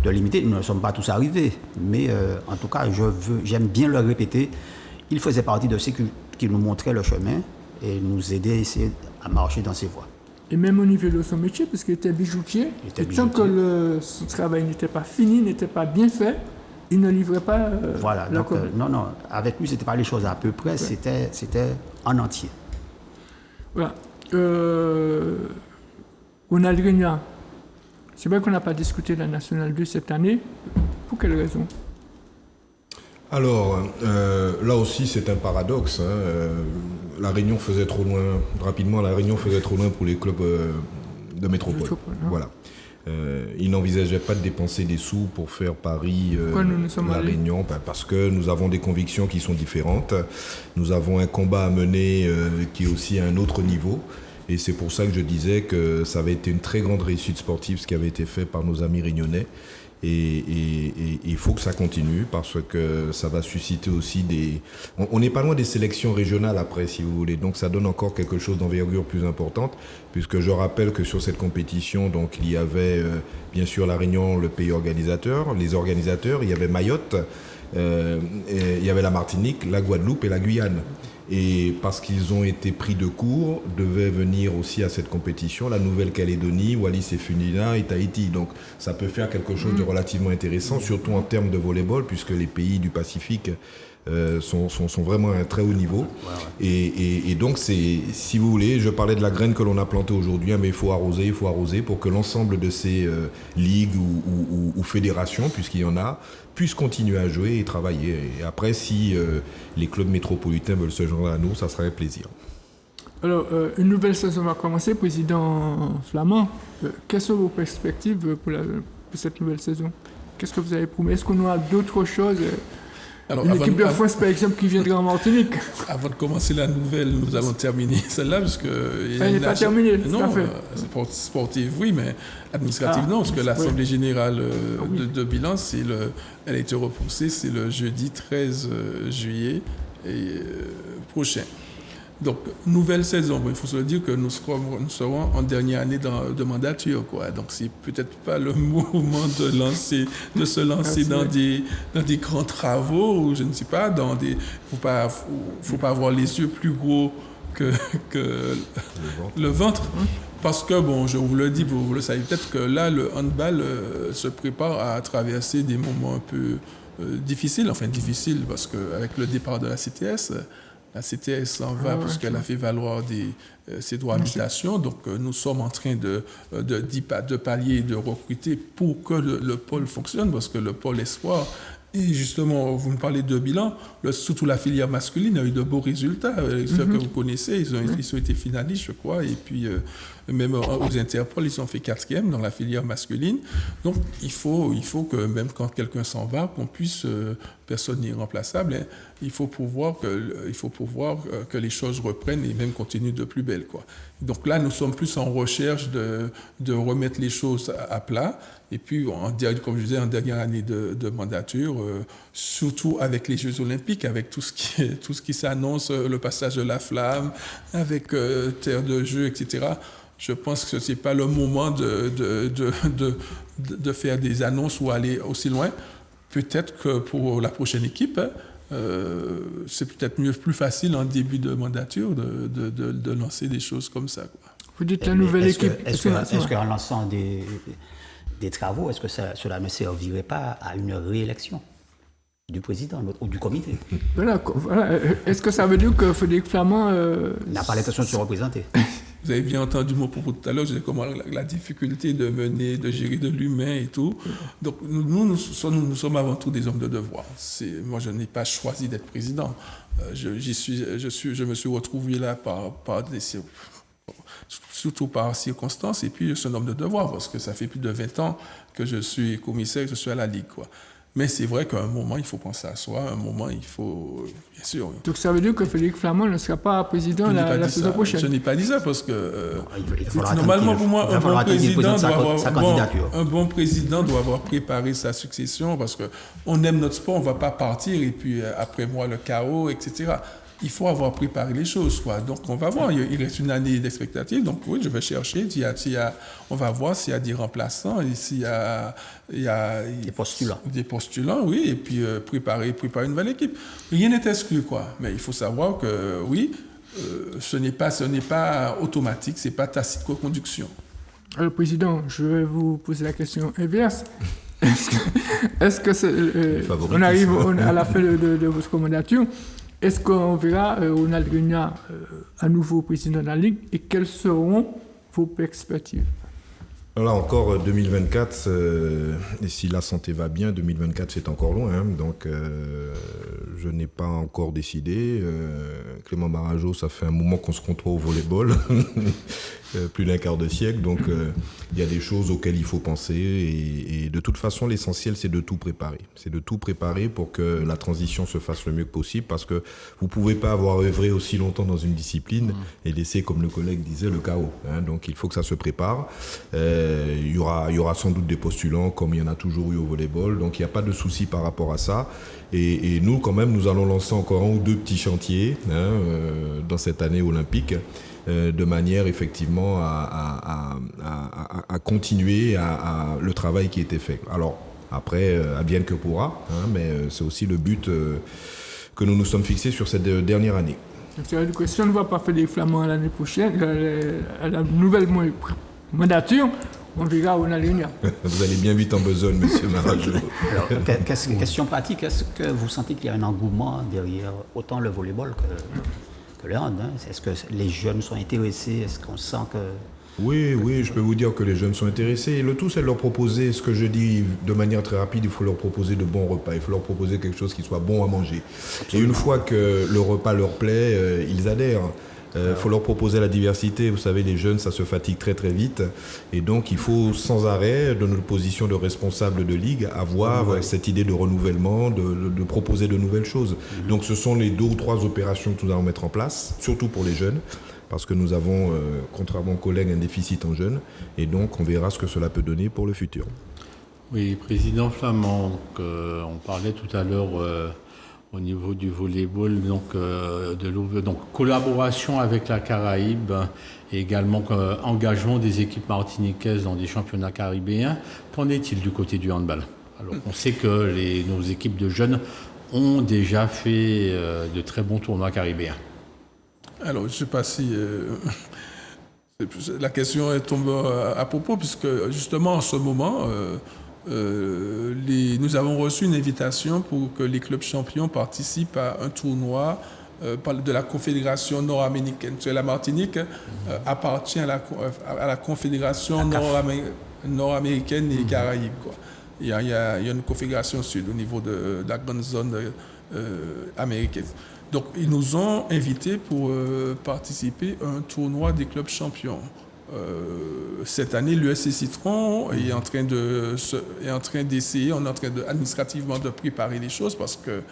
de l'imiter. Nous ne sommes pas tous arrivés, mais en tout cas, j'aime bien le répéter. Il faisait partie de ceux qui nous montraient le chemin et nous aider à essayer à marcher dans ses voies. Et même au niveau de son métier, parce qu'il était bijoutier, tant que son travail n'était pas fini, n'était pas bien fait, il ne livrait pas voilà, la donc, commande. non, avec lui, ce n'était pas les choses à peu près, c'était en entier. Voilà. Ronald Régnard, c'est vrai qu'on n'a pas discuté de la Nationale 2 cette année. Pour quelle raison? Alors, là aussi, c'est un paradoxe. La Réunion faisait trop loin, rapidement, la Réunion faisait trop loin pour les clubs de métropole. Voilà. Ils n'envisageaient pas de dépenser des sous pour faire Paris, la Réunion, parce que nous avons des convictions qui sont différentes. Nous avons un combat à mener qui est aussi à un autre niveau. Et c'est pour ça que je disais que ça avait été une très grande réussite sportive, ce qui avait été fait par nos amis réunionnais. Et il faut que ça continue parce que ça va susciter aussi des... On n'est pas loin des sélections régionales après, si vous voulez. Donc ça donne encore quelque chose d'envergure plus importante, puisque je rappelle que sur cette compétition, donc il y avait bien sûr la Réunion, le pays organisateur, les organisateurs, il y avait Mayotte, il y avait la Martinique, la Guadeloupe et la Guyane. Et parce qu'ils ont été pris de court, devaient venir aussi à cette compétition la Nouvelle-Calédonie, Wallis et Futuna et Tahiti. Donc ça peut faire quelque chose de relativement intéressant, surtout en termes de volleyball, puisque les pays du Pacifique sont vraiment à un très haut niveau. Et donc, si vous voulez, je parlais de la graine que l'on a plantée aujourd'hui, mais il faut arroser pour que l'ensemble de ces ligues ou fédérations, puisqu'il y en a, puissent continuer à jouer et travailler. Et après, si les clubs métropolitains veulent se joindre à nous, ça serait un plaisir. Alors, une nouvelle saison va commencer, président Flamand. Quelles sont vos perspectives pour cette nouvelle saison? Qu'est-ce que vous avez promis? Est-ce qu'on aura d'autres choses? Alors, une équipe de France, par exemple, qui viendra en Martinique. Avant de commencer la nouvelle, nous allons terminer celle-là, parce que... Elle n'est pas terminée, non, sportive, oui, mais administrative, non, parce que l'Assemblée générale de bilan, elle a été repoussée, c'est le jeudi 13 juillet prochain. Donc, nouvelle saison. Il faut se dire que nous serons en dernière année de mandature, quoi. Donc, c'est peut-être pas le moment de se lancer dans des grands travaux, ou je ne sais pas, faut pas avoir les yeux plus gros que le ventre. Parce que, bon, je vous le dis, vous le savez peut-être que là, le handball se prépare à traverser des moments un peu difficiles, parce qu'avec le départ de la CTS, la CTS s'en va parce qu'elle a fait valoir ses droits d'habitation. Donc, nous sommes en train de pallier, de recruter pour que le pôle fonctionne, parce que le pôle espoir, et justement, vous me parlez de bilan, surtout la filière masculine a eu de beaux résultats. Ceux que vous connaissez, ils ont été finalistes, je crois, et puis même aux Interpol, ils ont fait 4e dans la filière masculine. Donc, il faut que même quand quelqu'un s'en va, qu'on puisse, personne n'est irremplaçable, hein, il faut pouvoir que les choses reprennent et même continuent de plus belle, quoi. Donc là, nous sommes plus en recherche de remettre les choses à plat. Et puis, comme je disais, en dernière année de mandature, surtout avec les Jeux Olympiques, avec tout ce qui s'annonce, le passage de la flamme, avec terre de jeu, etc. Je pense que ce n'est pas le moment de faire des annonces ou aller aussi loin. Peut-être que pour la prochaine équipe, c'est peut-être plus facile en début de mandature de lancer des choses comme ça, quoi. Vous dites la nouvelle équipe. Est-ce qu'en lançant des travaux, est-ce que cela ne servirait pas à une réélection du président ou du comité? Voilà. Est-ce que ça veut dire que Frédéric Flamand n'a pas l'intention de se représenter? Vous avez bien entendu mon propos tout à l'heure, je disais comment la difficulté de gérer de l'humain et tout. Donc nous sommes avant tout des hommes de devoir. Moi, je n'ai pas choisi d'être président. Je me suis retrouvé là surtout par circonstances, et puis je suis un homme de devoir, parce que ça fait plus de 20 ans que je suis commissaire, que je suis à la Ligue, quoi. Mais c'est vrai qu'à un moment, il faut penser à soi, à un moment, il faut... Bien sûr. Donc ça veut dire que Félix Flamand ne sera pas président la saison prochaine? Je n'ai pas dit ça, parce que... normalement, pour moi, un bon président doit avoir préparé sa succession, parce qu'on aime notre sport, on ne va pas partir, et puis après moi, le chaos, etc. Il faut avoir préparé les choses, quoi. Donc, on va voir. Il reste une année d'expectative. Donc, oui, je vais chercher. On va voir s'il y a des remplaçants et s'il y a des postulants. Des postulants, oui. Et puis, préparer une nouvelle équipe. Rien n'est exclu, quoi. Mais il faut savoir que, oui, ce n'est pas automatique. Ce n'est pas tacite co-conduction. Alors, Président, je vais vous poser la question inverse. Est-ce que on arrive à la fin de votre mandature? Est-ce qu'on verra Ronald Grigna à nouveau président de la Ligue, et quelles seront vos perspectives? Là encore, 2024, et si la santé va bien, 2024 c'est encore loin, hein, donc je n'ai pas encore décidé. Clément Marajo, ça fait un moment qu'on se côtoie au volleyball, plus d'un quart de siècle, donc il y a des choses auxquelles il faut penser, et de toute façon l'essentiel c'est de tout préparer. C'est de tout préparer pour que la transition se fasse le mieux que possible, parce que vous ne pouvez pas avoir œuvré aussi longtemps dans une discipline et laisser, comme le collègue disait, le chaos, hein, donc il faut que ça se prépare. Il y aura sans doute des postulants, comme il y en a toujours eu au volleyball, donc il n'y a pas de souci par rapport à ça. Et nous, quand même, nous allons lancer encore un ou deux petits chantiers, hein, dans cette année olympique, de manière effectivement à continuer le travail qui a été fait. Alors, après, advienne que pourra, hein, mais c'est aussi le but que nous nous sommes fixés sur cette dernière année. C'est-à-dire que si on ne va pas faire des Flamands l'année prochaine, à la nouvelle mandature, on verra où on a l'Union. Vous allez bien vite en besogne, monsieur Marajo. Alors, question pratique, est-ce que vous sentez qu'il y a un engouement derrière autant le volleyball que le hand, hein? Est-ce que les jeunes sont intéressés? Est-ce qu'on sent que... Oui, je peux vous dire que les jeunes sont intéressés. Et le tout, c'est de leur proposer, ce que je dis de manière très rapide, il faut leur proposer de bons repas. Il faut leur proposer quelque chose qui soit bon à manger. Absolument. Et une fois que le repas leur plaît, ils adhèrent. Il faut leur proposer la diversité. Vous savez, les jeunes, ça se fatigue très très vite. Et donc, il faut sans arrêt, de notre position de responsable de ligue, avoir cette idée de renouvellement, de proposer de nouvelles choses. Donc, ce sont les 2 ou 3 opérations que nous allons mettre en place, surtout pour les jeunes, parce que nous avons, contrairement aux collègues, un déficit en jeunes. Et donc, on verra ce que cela peut donner pour le futur. Oui, Président Flamand, on parlait tout à l'heure... au niveau du volleyball, donc collaboration avec la Caraïbe et également engagement des équipes martiniquaises dans des championnats caribéens. Qu'en est-il du côté du handball? Alors, on sait que nos équipes de jeunes ont déjà fait de très bons tournois caribéens. Alors, je ne sais pas si la question tombe à propos, puisque justement en ce moment... nous avons reçu une invitation pour que les clubs champions participent à un tournoi de la Confédération nord-américaine. La Martinique appartient à la Confédération nord-américaine et Caraïbes, quoi. Il y a une confédération sud au niveau de la grande zone américaine. Donc, ils nous ont invités pour participer à un tournoi des clubs champions. Cette année, l'USC Citron est en train d'essayer, on est en train administrativement de préparer les choses, parce que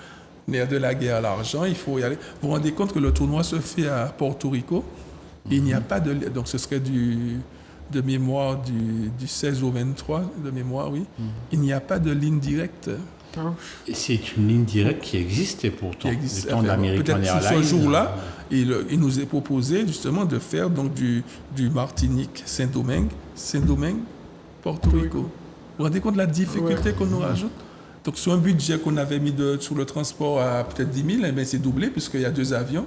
nerf de la guerre, l'argent, il faut y aller. Vous vous rendez compte que le tournoi se fait à Porto Rico, et il n'y a pas de... Donc ce serait de mémoire du 16 au 23, de mémoire, oui. Il n'y a pas de ligne directe. C'est une ligne directe qui existait pourtant. Peut-être sur ce jour-là, il nous est proposé justement de faire donc du Martinique, Saint-Domingue, Porto Rico. Vous vous rendez compte de la difficulté qu'on nous rajoute? Donc sur un budget qu'on avait mis sur le transport à peut-être 10 000, c'est doublé puisqu'il y a 2 avions.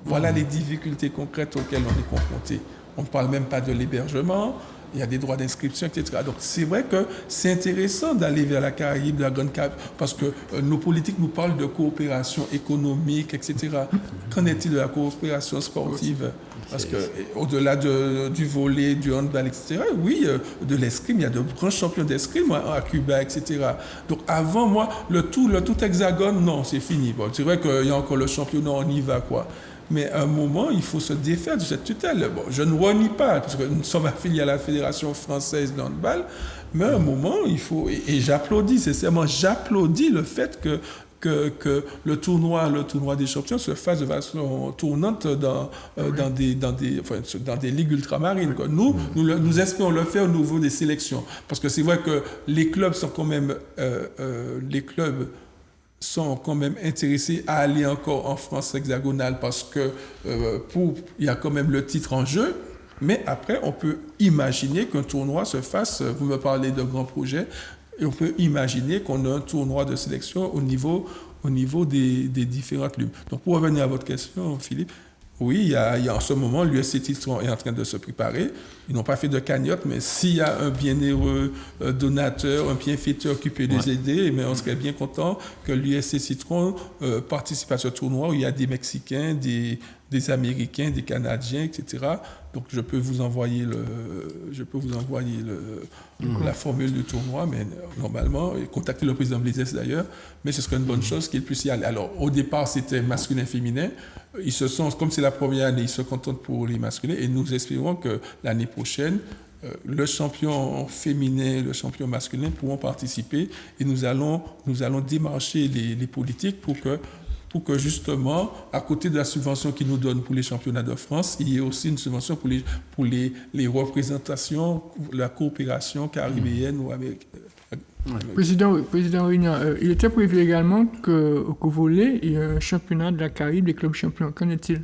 Voilà les difficultés concrètes auxquelles on est confronté. On ne parle même pas de l'hébergement. il y a des droits d'inscription, etc. Donc c'est vrai que c'est intéressant d'aller vers la Caraïbe, la Grande Caraïbe, parce que nos politiques nous parlent de coopération économique, etc. Qu'en est-il de la coopération sportive? Parce que au-delà du volley, du handball, etc., oui, de l'escrime, il y a de grands champions d'escrime à Cuba, etc. Donc avant, moi, le tout hexagone, non, c'est fini. Bon, c'est vrai qu'il y a encore le championnat, on y va, quoi. Mais à un moment, il faut se défaire de cette tutelle. Bon, je ne renie pas, parce que nous sommes affiliés à la Fédération française de handball, mais à un moment, il faut... Et j'applaudis, sincèrement, j'applaudis le fait que le tournoi des champions se fasse de façon tournante dans des ligues ultramarines. Quoi. Nous espérons le faire au niveau des sélections. Parce que c'est vrai que les clubs sont quand même... sont quand même intéressés à aller encore en France hexagonale parce que il y a quand même le titre en jeu. Mais après, on peut imaginer qu'un tournoi se fasse, vous me parlez de grands projets, et on peut imaginer qu'on a un tournoi de sélection au niveau des différentes ligues. Donc, pour revenir à votre question, Philippe, oui, il y a en ce moment, l'USC Citron est en train de se préparer. Ils n'ont pas fait de cagnotte, mais s'il y a un bienheureux donateur, un bienfaiteur qui peut les aider, mais on serait bien content que l'USC Citron participe à ce tournoi où il y a des Mexicains, des Américains, des Canadiens, etc. Donc, je peux vous envoyer la formule du tournoi, mais normalement, contacter le président Blizès d'ailleurs, mais ce serait une bonne chose qu'il puisse y aller. Alors, au départ, c'était masculin-féminin. Comme c'est la première année, ils se contentent pour les masculins et nous espérons que l'année prochaine, le champion féminin, le champion masculin pourront participer et nous allons démarcher les politiques pour que justement, à côté de la subvention qu'ils nous donnent pour les championnats de France, il y ait aussi une subvention pour les représentations, la coopération caribéenne ou américaine. Président Réunion, il était prévu également qu'au volley, il y ait un championnat de la Caraïbe des clubs champions. Qu'en est-il?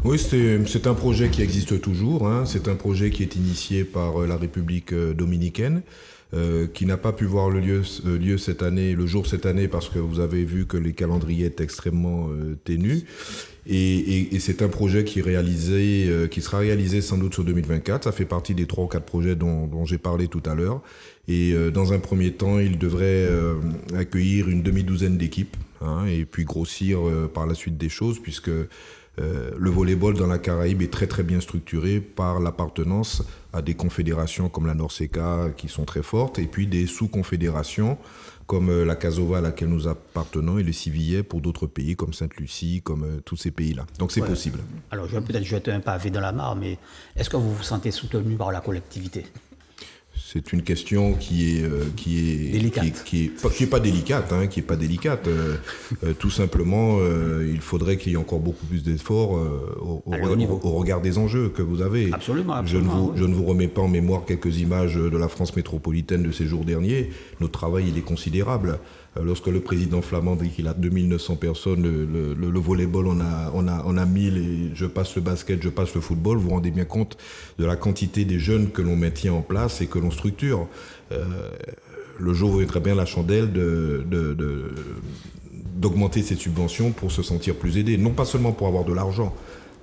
Oui, c'est un projet qui existe toujours. Hein. C'est un projet qui est initié par la République dominicaine, qui n'a pas pu voir le jour cette année, parce que vous avez vu que les calendriers étaient extrêmement ténus. Et c'est un projet qui sera réalisé sans doute sur 2024. Ça fait partie des 3 ou 4 projets dont j'ai parlé tout à l'heure. Et dans un premier temps, il devrait accueillir une demi-douzaine d'équipes, hein, et puis grossir par la suite des choses, puisque le volleyball dans la Caraïbe est très très bien structuré par l'appartenance à des confédérations comme la Norseca qui sont très fortes, et puis des sous-confédérations comme la Casova à laquelle nous appartenons et le Civillet pour d'autres pays comme Sainte-Lucie, comme tous ces pays-là. Donc c'est possible. Alors je vais peut-être jeter un pavé dans la mare, mais est-ce que vous vous sentez soutenu par la collectivité ? C'est une question qui est délicate. Qui est pas délicate, hein, tout simplement, il faudrait qu'il y ait encore beaucoup plus d'efforts au regard des enjeux que vous avez. Absolument. Je ne vous remets pas en mémoire quelques images de la France métropolitaine de ces jours derniers. Notre travail, il est considérable. Lorsque le président flamand dit qu'il a 2900 personnes, le volleyball, on a 1000, et je passe le basket, je passe le football, vous vous rendez bien compte de la quantité des jeunes que l'on maintient en place et que l'on structure. Le jour où il très bien la chandelle d'augmenter cette subvention pour se sentir plus aidé, non pas seulement pour avoir de l'argent,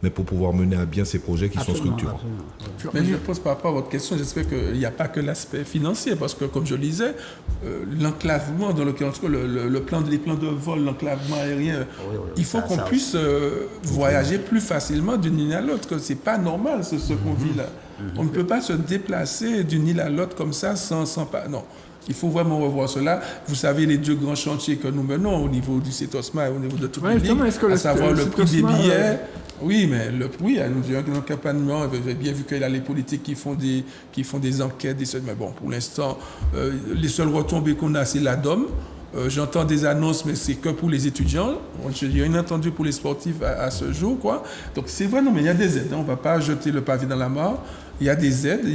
mais pour pouvoir mener à bien ces projets qui sont structurants. Mais je pose par rapport à votre question, j'espère qu'il n'y a pas que l'aspect financier, parce que, comme je le disais, l'enclavement, dans l'occurrence, les plans de vol, l'enclavement aérien, il faut qu'on puisse voyager plus facilement d'une île à l'autre. Ce n'est pas normal, ce qu'on vit là. On ne peut pas se déplacer d'une île à l'autre comme ça sans pas... Non. Il faut vraiment revoir cela. Vous savez, les 2 grands chantiers que nous menons au niveau du CETOSMA et au niveau de toutes les ligues, à savoir le prix des billets. Oui, mais le prix, nous avons un accompagnement. Vous avez bien vu qu'il y a les politiques qui font des enquêtes. Mais bon, pour l'instant, les seules retombées qu'on a, c'est l'ADOM. J'entends des annonces, mais c'est que pour les étudiants. Je n'ai rien entendu pour les sportifs à ce jour, quoi. Donc c'est vrai, non, mais il y a des aides. On ne va pas jeter le pavé dans la mare. Il y a des aides,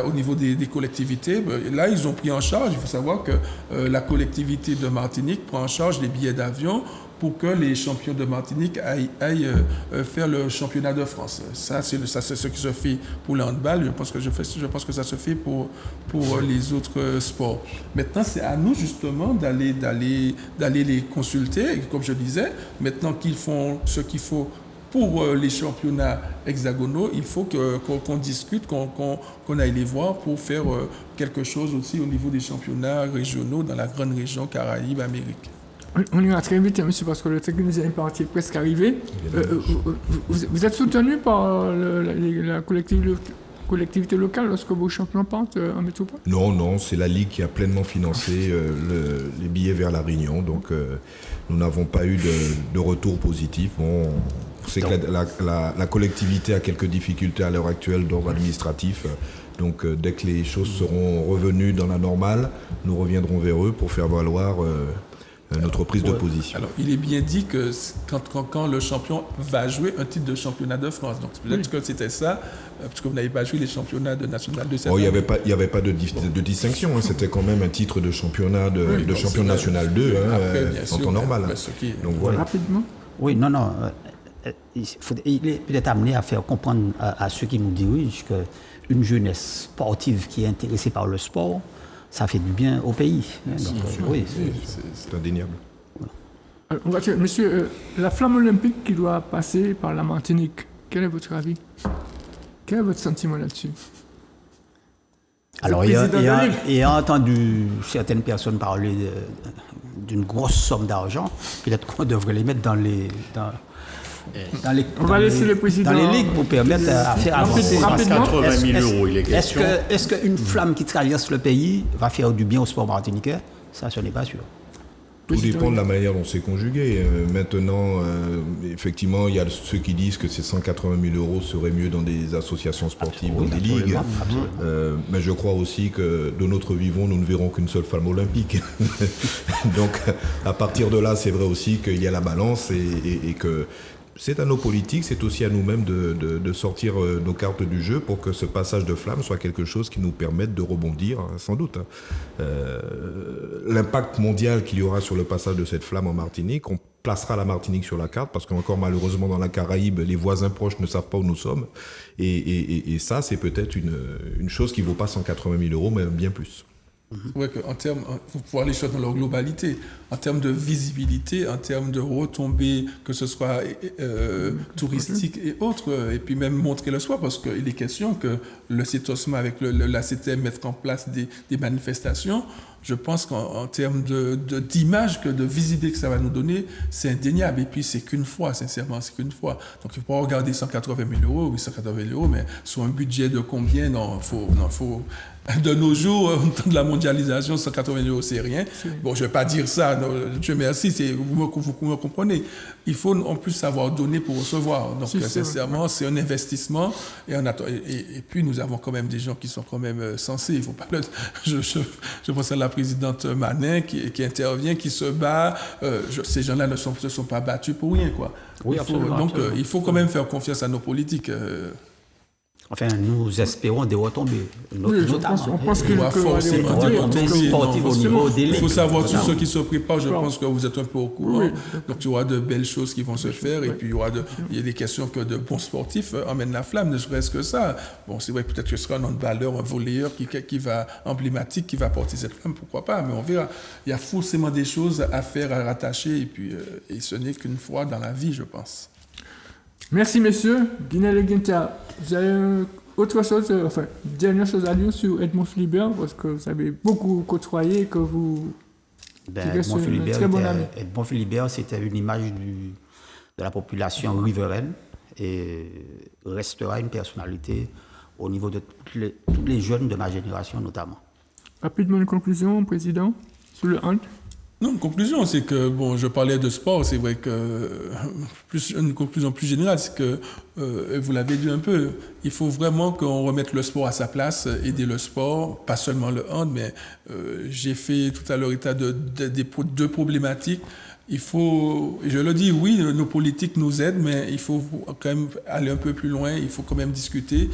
au niveau des collectivités. Là, ils ont pris en charge. Il faut savoir que la collectivité de Martinique prend en charge les billets d'avion pour que les champions de Martinique aillent faire le championnat de France. Ça, c'est ce qui se fait pour le handball. Je pense que ça se fait pour les autres sports. Maintenant, c'est à nous, justement, d'aller les consulter. Et comme je disais, maintenant qu'ils font ce qu'il faut pour les championnats hexagonaux, il faut qu'on discute, qu'on aille les voir pour faire quelque chose aussi au niveau des championnats régionaux dans la grande région Caraïbes, Amérique. On ira très vite, monsieur, parce que le temps que nous est parti presque arrivé. Vous êtes soutenu par la collectivité locale lorsque vos champions partent en métropole? Non, c'est la Ligue qui a pleinement financé les billets vers La Réunion. Donc, nous n'avons pas eu de retour positif. Bon, on sait que la collectivité a quelques difficultés à l'heure actuelle d'ordre administratif. Donc, dès que les choses seront revenues dans la normale, nous reviendrons vers eux pour faire valoir notre prise de position. Alors, il est bien dit que quand le champion va jouer un titre de championnat de France, donc peut-être que c'était ça, parce que vous n'avez pas joué les championnats de national de cette année. Il n'y avait pas de distinction, hein. C'était quand même un titre de championnat champion national 2, en temps normal. Donc voilà. Rapidement. Oui, non. Il est peut-être amené à faire comprendre à ceux qui nous dirigent qu'une jeunesse sportive qui est intéressée par le sport, ça fait du bien au pays. Donc, oui, c'est indéniable. Monsieur, la flamme olympique qui doit passer par la Martinique, quel est votre avis? Quel est votre sentiment là-dessus? Alors, ayant entendu certaines personnes parler d'une grosse somme d'argent, peut-être qu'on devrait les mettre dans les ligues pour permettre à faire avancer. 80 000 euros, il est question. Est-ce qu'une flamme qui traverse le pays va faire du bien au sport martiniquais? Ça, ce n'est pas sûr. Tout dépend de la manière dont c'est conjugué. Maintenant, effectivement, il y a ceux qui disent que ces 180 000 euros seraient mieux dans des associations sportives, dans des ligues. Mais je crois aussi que de notre vivant, nous ne verrons qu'une seule flamme olympique. Donc, à partir de là, c'est vrai aussi qu'il y a la balance et que c'est à nos politiques, c'est aussi à nous-mêmes de sortir nos cartes du jeu pour que ce passage de flamme soit quelque chose qui nous permette de rebondir, sans doute. L'impact mondial qu'il y aura sur le passage de cette flamme en Martinique, on placera la Martinique sur la carte parce qu'encore malheureusement dans la Caraïbe, les voisins proches ne savent pas où nous sommes. Et ça, c'est peut-être une chose qui ne vaut pas 180 000 euros, mais bien plus. Oui, qu'en termes, vous pouvez voir les choses dans leur globalité, en termes de visibilité, en termes de retombées, que ce soit touristique et autres, et puis même montrer le sport, parce qu'il est question que le CETOSMA avec l'ACTM mettre en place des manifestations. Je pense qu'en termes d'image, de visibilité que ça va nous donner, c'est indéniable. Et puis, c'est qu'une fois, sincèrement, c'est qu'une fois. Donc, il ne faut pas regarder 180 000 euros, oui, 180 000 euros, mais sur un budget de combien? Non, faut de nos jours, au temps de la mondialisation, 180 000 euros, c'est rien. Bon, je ne vais pas dire ça, non, Dieu merci, vous me comprenez. Il faut en plus savoir donner pour recevoir. Donc, sincèrement, c'est un investissement. Et puis, nous avons quand même des gens qui sont quand même sensés. Il faut pas je pense à la présidente Manin qui intervient, qui se bat. Ces gens-là ne se sont pas battus pour rien, quoi. Oui, absolument. Il faut quand même faire confiance à nos politiques. Enfin, nous espérons des retombées. On pense qu'il va forcément des retombées sportives au niveau des ligues. Il faut savoir tous ceux qui se préparent. Je pense que vous êtes un peu au courant. Oui. Donc, il y aura de belles choses qui vont se faire. Et puis, il y a des questions que de bons sportifs emmènent la flamme, ne serait-ce que ça. Bon, c'est vrai, peut-être que ce sera un handballeur, un volleyeur emblématique qui va porter cette flamme. Pourquoi pas? Mais on verra. Il y a forcément des choses à faire, à rattacher. Et puis, ce n'est qu'une fois dans la vie, je pense. Merci, messieurs. Guinel Guinta, vous avez autre chose, dernière chose à dire sur Edmond Philibert, parce que vous avez beaucoup côtoyé, que vous... Edmond Philibert, c'était une image de la population riveraine et restera une personnalité au niveau de tous les jeunes de ma génération, notamment. Rapidement, une conclusion, Président, sur le hand. Non, une conclusion, c'est que, je parlais de sport, c'est vrai que, une conclusion plus générale, c'est que, vous l'avez dit un peu, il faut vraiment qu'on remette le sport à sa place, aider le sport, pas seulement le hand, mais j'ai fait tout à l'heure état de deux problématiques. Il faut, je le dis, oui, nos politiques nous aident, mais il faut quand même aller un peu plus loin, il faut quand même discuter.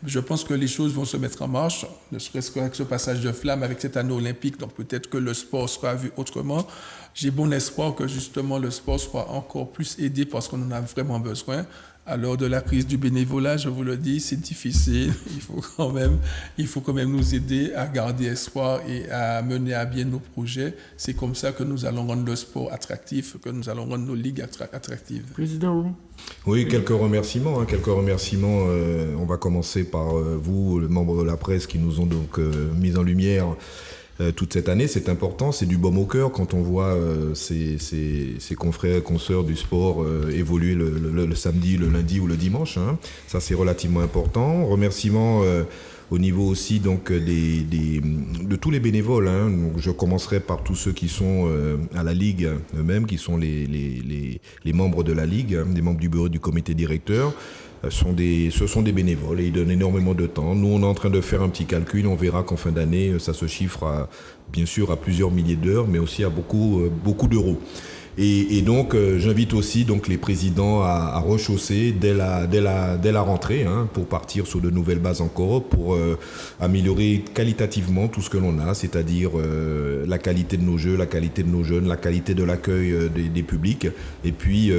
Je pense que les choses vont se mettre en marche, ne serait-ce qu'avec ce passage de flamme, avec cette année olympique, donc peut-être que le sport sera vu autrement. J'ai bon espoir que justement le sport soit encore plus aidé parce qu'on en a vraiment besoin. Alors, de la crise du bénévolat, je vous le dis, c'est difficile. Il faut quand même nous aider à garder espoir et à mener à bien nos projets. C'est comme ça que nous allons rendre le sport attractif, que nous allons rendre nos ligues attractives. Président. Oui, quelques remerciements. On va commencer par vous, les membres de la presse, qui nous ont donc mis en lumière toute cette année. C'est important, c'est du baume au cœur quand on voit ces confrères et consoeurs du sport évoluer le samedi, le lundi ou le dimanche. Hein. Ça, c'est relativement important. Remerciements au niveau aussi donc de tous les bénévoles. Hein. Donc, je commencerai par tous ceux qui sont à la Ligue eux-mêmes, qui sont les membres de la Ligue, hein, des membres du bureau du comité directeur. Ce sont des bénévoles et ils donnent énormément de temps. Nous, on est en train de faire un petit calcul. On verra qu'en fin d'année, ça se chiffre bien sûr à plusieurs milliers d'heures, mais aussi à beaucoup d'euros. Et donc, j'invite aussi donc les présidents à rechausser dès la rentrée, hein, pour partir sur de nouvelles bases encore, pour améliorer qualitativement tout ce que l'on a, c'est-à-dire la qualité de nos jeux, la qualité de nos jeunes, la qualité de l'accueil des publics, et puis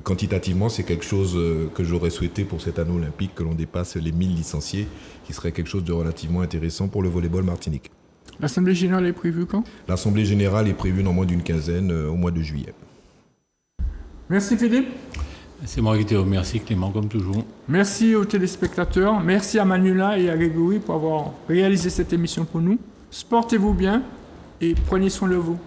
quantitativement, c'est quelque chose que j'aurais souhaité pour cette année olympique, que l'on dépasse les 1000 licenciés, qui serait quelque chose de relativement intéressant pour le volleyball martinique. L'Assemblée générale est prévue quand ? L'Assemblée générale est prévue dans moins d'une quinzaine au mois de juillet. Merci Philippe. C'est moi qui te remercie, Clément, comme toujours. Merci aux téléspectateurs. Merci à Manuela et à Grégory pour avoir réalisé cette émission pour nous. Portez-vous bien et prenez soin de vous.